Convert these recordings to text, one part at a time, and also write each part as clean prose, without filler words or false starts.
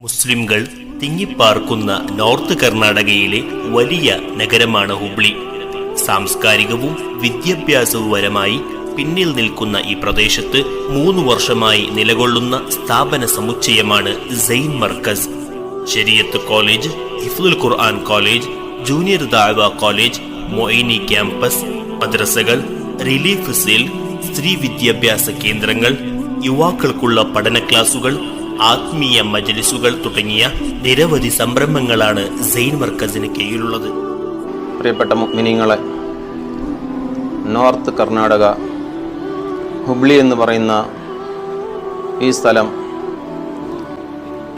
മുസ്ലിംകൾ തിങ്ങിപ്പാർക്കുന്ന നോർത്ത് കർണാടകയിലെ വലിയ നഗരമാണ് ഹുബ്ലി. സാംസ്കാരികവും വിദ്യാഭ്യാസപരവുമായി പിന്നിൽ നിൽക്കുന്ന ഈ പ്രദേശത്ത് 3 വർഷമായി നിലകൊള്ളുന്ന സ്ഥാപന സമുച്ചയമാണ് സൈൻ മർക്കസ്. ശരീഅത്ത് കോളേജ്, ഹിഫ്ളുൽ ഖുർആൻ കോളേജ്, ജൂനിയർ ദഅവ കോളേജ്, മൊയ്നി ക്യാമ്പസ്, മദ്രസകൾ, റിലീഫ് സെൽ, സ്ത്രീ വിദ്യാഭ്യാസ കേന്ദ്രങ്ങൾ, യുവാക്കൾക്കുള്ള പഠന ക്ലാസുകൾ, ആത്മീയ മജ്ലിസുകൾ തുടങ്ങിയ നിരവധി സംരംഭങ്ങളാണ് സൈൻ മർക്കസിന് കീഴിലുള്ളത്. പ്രിയപ്പെട്ട മുഅ്മിനീങ്ങളെ, നോർത്ത് കർണാടക ഹുബ്ലി എന്ന് പറയുന്ന ഈ സ്ഥലം,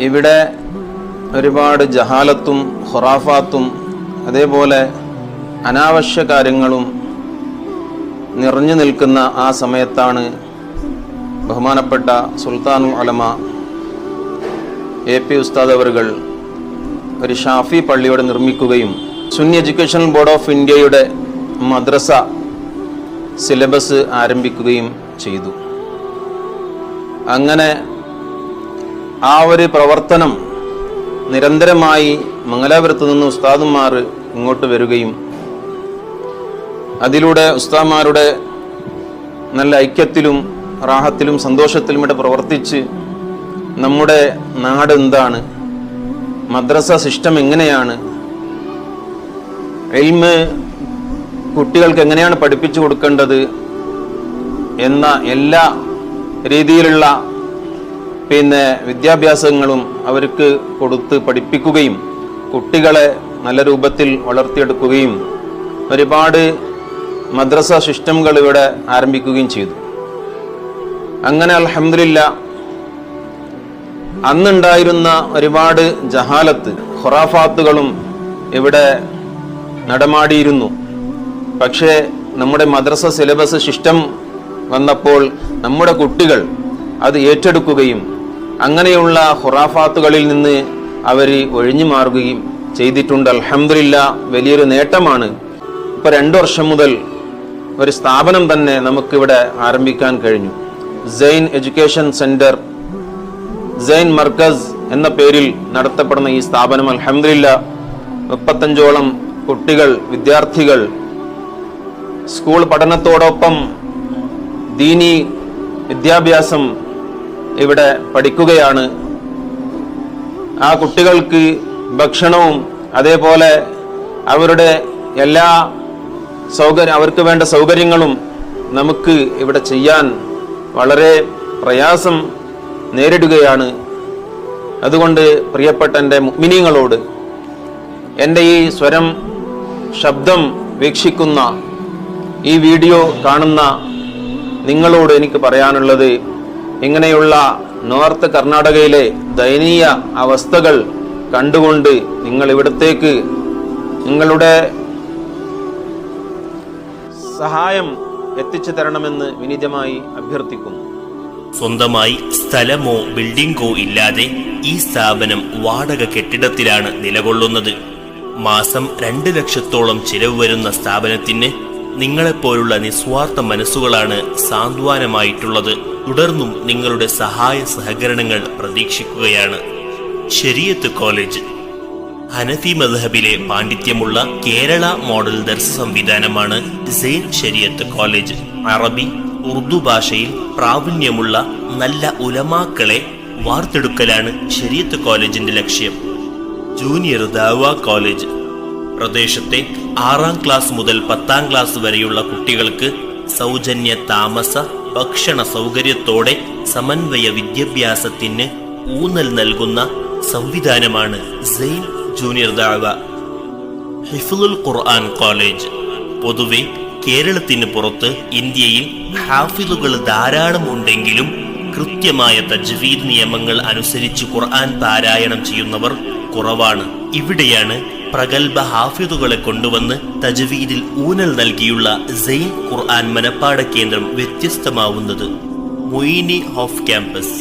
ഇവിടെ ഒരുപാട് ജഹാലത്തും ഖുറാഫാത്തും അതേപോലെ അനാവശ്യ കാര്യങ്ങളും നിറഞ്ഞു നിൽക്കുന്ന ആ സമയത്താണ് ബഹുമാനപ്പെട്ട സുൽത്താനുൽ ഉലമ എ.പി. ഉസ്താദ് അവറുകൾ ഒരു ഷാഫി പള്ളിയോടെ നിർമ്മിക്കുകയും സുന്നി എഡ്യൂക്കേഷൻ ബോർഡ് ഓഫ് ഇന്ത്യയുടെ മദ്രസ സിലബസ് ആരംഭിക്കുകയും ചെയ്തു. അങ്ങനെ ആ ഒരു പ്രവർത്തനം നിരന്തരമായി മംഗലാപുരത്ത് നിന്ന് ഉസ്താദുമാർ ഇങ്ങോട്ട് വരികയും അതിലൂടെ ഉസ്താദുമാരുടെ നല്ല ഐക്യത്തിലും റാഹത്തിലും സന്തോഷത്തിലും ഇവിടെ പ്രവർത്തിച്ച് നമ്മുടെ നാട് എന്താണ്, മദ്രസ സിസ്റ്റം എങ്ങനെയാണ്, ഇൽമ് കുട്ടികൾക്ക് എങ്ങനെയാണ് പഠിപ്പിച്ചു കൊടുക്കേണ്ടത് എന്ന എല്ലാ രീതിയിലുള്ള വിദ്യാഭ്യാസങ്ങളും അവർക്ക് കൊടുത്ത് പഠിപ്പിക്കുകയും കുട്ടികളെ നല്ല രൂപത്തിൽ വളർത്തിയെടുക്കുകയും ഒരുപാട് മദ്രസ സിസ്റ്റമുകൾ ഇവിടെ ആരംഭിക്കുകയും ചെയ്തു. അങ്ങനെ അൽഹംദുലില്ലാ അന്നുണ്ടായിരുന്ന ഒരുപാട് ജഹാലത്ത് ഖുറാഫാത്തുകളും ഇവിടെ നടമാടിയിരുന്നു. പക്ഷേ നമ്മുടെ മദ്രസ സിലബസ് സിസ്റ്റം വന്നപ്പോൾ നമ്മുടെ കുട്ടികൾ അത് ഏറ്റെടുക്കുകയും അങ്ങനെയുള്ള ഖുറാഫാത്തുകളിൽ നിന്ന് അവർ ഒഴിഞ്ഞു മാറുകയും ചെയ്തിട്ടുണ്ട്. അൽഹംദുലില്ലാ വലിയൊരു നേട്ടമാണ്. ഇപ്പോൾ 2 വർഷം മുതൽ ഒരു സ്ഥാപനം തന്നെ നമുക്കിവിടെ ആരംഭിക്കാൻ കഴിഞ്ഞു. Sign education centre, sign Markaz എന്ന പേരിൽ നടത്തപ്പെടുന്ന ഈ സ്ഥാപനം അൽഹംദുലില്ലാ 35ഓളം കുട്ടികൾ, വിദ്യാർത്ഥികൾ സ്കൂൾ പഠനത്തോടൊപ്പം ദീനി വിദ്യാഭ്യാസം ഇവിടെ പഠിക്കുകയാണ്. ആ കുട്ടികൾക്ക് ഭക്ഷണവും അതേപോലെ അവരുടെ എല്ലാ അവർക്ക് വേണ്ട സൗകര്യങ്ങളും നമുക്ക് ഇവിടെ ചെയ്യാൻ വളരെ പ്രയാസം നേരിടുകയാണ്. അതുകൊണ്ട് പ്രിയപ്പെട്ട എൻ്റെ മുഅ്മിനീങ്ങളോട്, എൻ്റെ ഈ ശബ്ദം വീക്ഷിക്കുന്ന, ഈ വീഡിയോ കാണുന്ന നിങ്ങളോട് എനിക്ക് പറയാനുള്ളത്, ഇങ്ങനെയുള്ള നോർത്ത് കർണാടകയിലെ ദയനീയ അവസ്ഥകൾ കണ്ടുകൊണ്ട് നിങ്ങൾ ഇവിടത്തേക്ക് നിങ്ങളുടെ സഹായം എത്തിച്ചു തരണമെന്ന് വിനീതമായി അഭ്യർത്ഥിക്കുന്നു. സ്വന്തമായി സ്ഥലമോ ബിൽഡിംഗോ ഇല്ലാതെ ഈ സ്ഥാപനം വാടക കെട്ടിടത്തിലാണ് നിലകൊള്ളുന്നത്. മാസം 2 ലക്ഷത്തോളം ചിലവ് വരുന്ന സ്ഥാപനത്തിന് നിങ്ങളെപ്പോലുള്ള നിസ്വാർത്ഥ മനസ്സുകളാണ് സാന്ത്വനമായിട്ടുള്ളത്. തുടർന്നും നിങ്ങളുടെ സഹായ സഹകരണങ്ങൾ പ്രതീക്ഷിക്കുകയാണ്. ശരീഅത്ത് കോളേജ് ഹനഫി മദ്ഹബിലെ പാണ്ഡിത്യമുള്ള കേരള മോഡൽ ദർസ സംവിധാനമാണ് സൈൻ ശരീഅത്ത് കോളേജ്. അറബി, ഉറുദു ഭാഷയിൽ പ്രാവീണ്യമുള്ള നല്ല ഉലമാക്കളെ വാർത്തെടുക്കലാണ് ശരീഅത്ത് കോളേജിന്റെ ലക്ഷ്യം. ജൂനിയർ ദഅവ കോളേജ് പ്രദേശത്തെ 6ാം ക്ലാസ് മുതൽ 10ാം ക്ലാസ് വരെയുള്ള കുട്ടികൾക്ക് സൗജന്യ താമസ ഭക്ഷണ സൗകര്യത്തോടെ സമന്വയ വിദ്യാഭ്യാസത്തിന് ഊന്നൽ നൽകുന്ന സംവിധാനമാണ് സൈൻ ജൂനിയർ ദഅവ. ഹിഫ്ളുൽ ഖുർആൻ കോളേജ് പൊതുവെ കേരളത്തിന് പുറത്ത് ഇന്ത്യയിൽ ഹാഫിളുകൾ ധാരാളം ഉണ്ടെങ്കിലും കൃത്യമായ തജ്വീദ് നിയമങ്ങൾ അനുസരിച്ച് ഖുർആൻ പാരായണം ചെയ്യുന്നവർ കുറവാണ്. ഇവിടെയാണ് പ്രഗൽഭ ഹാഫിളുകളെ കൊണ്ടുവന്ന് തജ്വീദിൽ ഊന്നൽ നൽകിയുള്ള സൈൻ ഖുർആൻ മനപ്പാഠ കേന്ദ്രം വ്യത്യസ്തമാവുന്നത്. മൊയ്നി ഓഫ് ക്യാമ്പസ്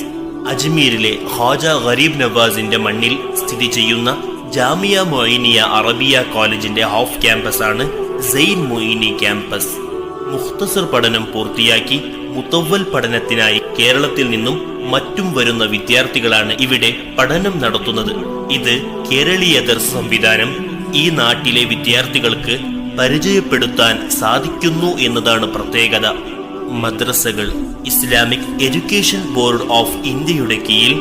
അജ്മീരിലെ ഖാജ ഗരീബ് നവാസിന്റെ മണ്ണിൽ സ്ഥിതി ചെയ്യുന്ന ജാമിയ മൊയ്നിയ അറബിയ കോളേജിന്റെ ഓഫ് ക്യാമ്പസ് ആണ് സൈൻ മൊയ്നി ക്യാമ്പസ്. മുഖ്തസർ പഠനം പൂർത്തിയാക്കി മുത്തവ്വൽ പഠനത്തിനായി കേരളത്തിൽ നിന്നും മറ്റും വരുന്ന വിദ്യാർത്ഥികളാണ് ഇവിടെ പഠനം നടത്തുന്നത്. ഇത് കേരളീയ ദർസ് സംവിധാനം ഈ നാട്ടിലെ വിദ്യാർത്ഥികൾക്ക് പരിചയപ്പെടുത്താൻ സാധിക്കുന്നു എന്നതാണ് പ്രത്യേകത. മദ്രസകൾ ഇസ്ലാമിക് എഡ്യൂക്കേഷൻ ബോർഡ് ഓഫ് ഇന്ത്യയുടെ കീഴിൽ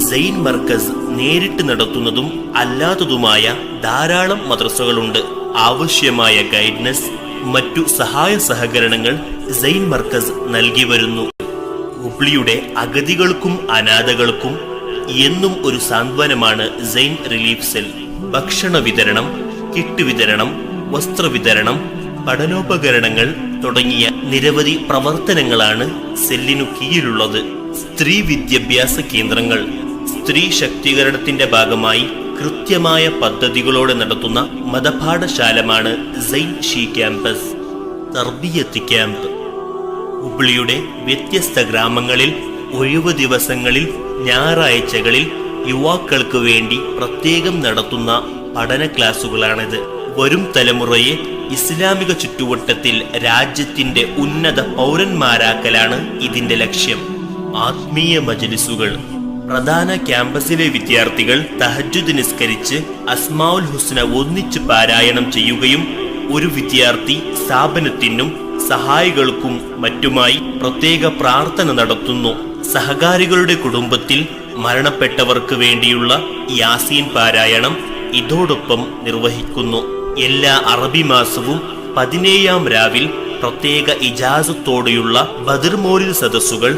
സൈൻ മർക്കസ് നേരിട്ട് നടത്തുന്നതും അല്ലാത്തതുമായ ധാരാളം മദ്രസകളുണ്ട്. ആവശ്യമായ ഗൈഡൻസ്, മറ്റു സഹായ സഹകരണങ്ങൾ സൈൻ മർക്കസ് നൽകി വരുന്നു. ഹുബ്ലിയുടെ അഗതികൾക്കും അനാഥകൾക്കും എന്നും ഒരു സാന്ത്വനമാണ് സൈൻ റിലീഫ് സെൽ. ഭക്ഷണ വിതരണം, കിറ്റ് വിതരണം, വസ്ത്രവിതരണം, പഠനോപകരണങ്ങൾ തുടങ്ങിയ നിരവധി പ്രവർത്തനങ്ങളാണ് സെല്ലിനു കീഴിലുള്ളത്. സ്ത്രീ വിദ്യാഭ്യാസ കേന്ദ്രങ്ങൾ സ്ത്രീ ശാക്തീകരണത്തിന്റെ ഭാഗമായി കൃത്യമായ പദ്ധതികളോടെ നടത്തുന്ന മതപാഠശാലമാണ് സൈൻ ഷീ ക്യാമ്പസ്. തർബിയത്ത് ക്യാമ്പ് ഹുബ്ലിയുടെ വ്യത്യസ്ത ഗ്രാമങ്ങളിൽ ഒഴിവു ദിവസങ്ങളിൽ, ഞായറാഴ്ചകളിൽ യുവാക്കൾക്ക് വേണ്ടി പ്രത്യേകം നടത്തുന്ന പഠന ക്ലാസുകളാണിത്. വരും തലമുറയെ ഇസ്ലാമിക ചുറ്റുവട്ടത്തിൽ രാജ്യത്തിന്റെ ഉന്നത പൗരന്മാരാക്കലാണ് ഇതിന്റെ ലക്ഷ്യം. ആത്മീയ മജ്ലിസുകൾ പ്രധാന ക്യാമ്പസിലെ വിദ്യാർത്ഥികൾ തഹജ്ജുദ് നിസ്കരിച്ച് അസ്മാഉൽ ഹുസ്ന ഒന്നിച്ച് പാരായണം ചെയ്യുകയും ഒരു വിദ്യാർത്ഥി സ്ഥാപനത്തിനും സഹായികൾക്കും മറ്റുമായി പ്രത്യേക പ്രാർത്ഥന നടത്തുന്നു. സഹകാരികളുടെ കുടുംബത്തിൽ മരണപ്പെട്ടവർക്ക് വേണ്ടിയുള്ള യാസീൻ പാരായണം ഇതോടൊപ്പം നിർവഹിക്കുന്നു. എല്ലാ അറബി മാസവും 17-ാം രാവിൽ പ്രത്യേക ഇജാസത്തോടെയുള്ള ബദർ മൗലിദ് സദസ്സുകൾ,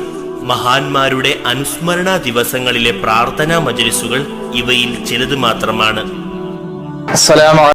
മഹാന്മാരുടെ അനുസ്മരണ ദിവസങ്ങളിലെ പ്രാർത്ഥനാ മജ്ലിസുകൾ ഇവയിൽ ചിലത് മാത്രമാണ്.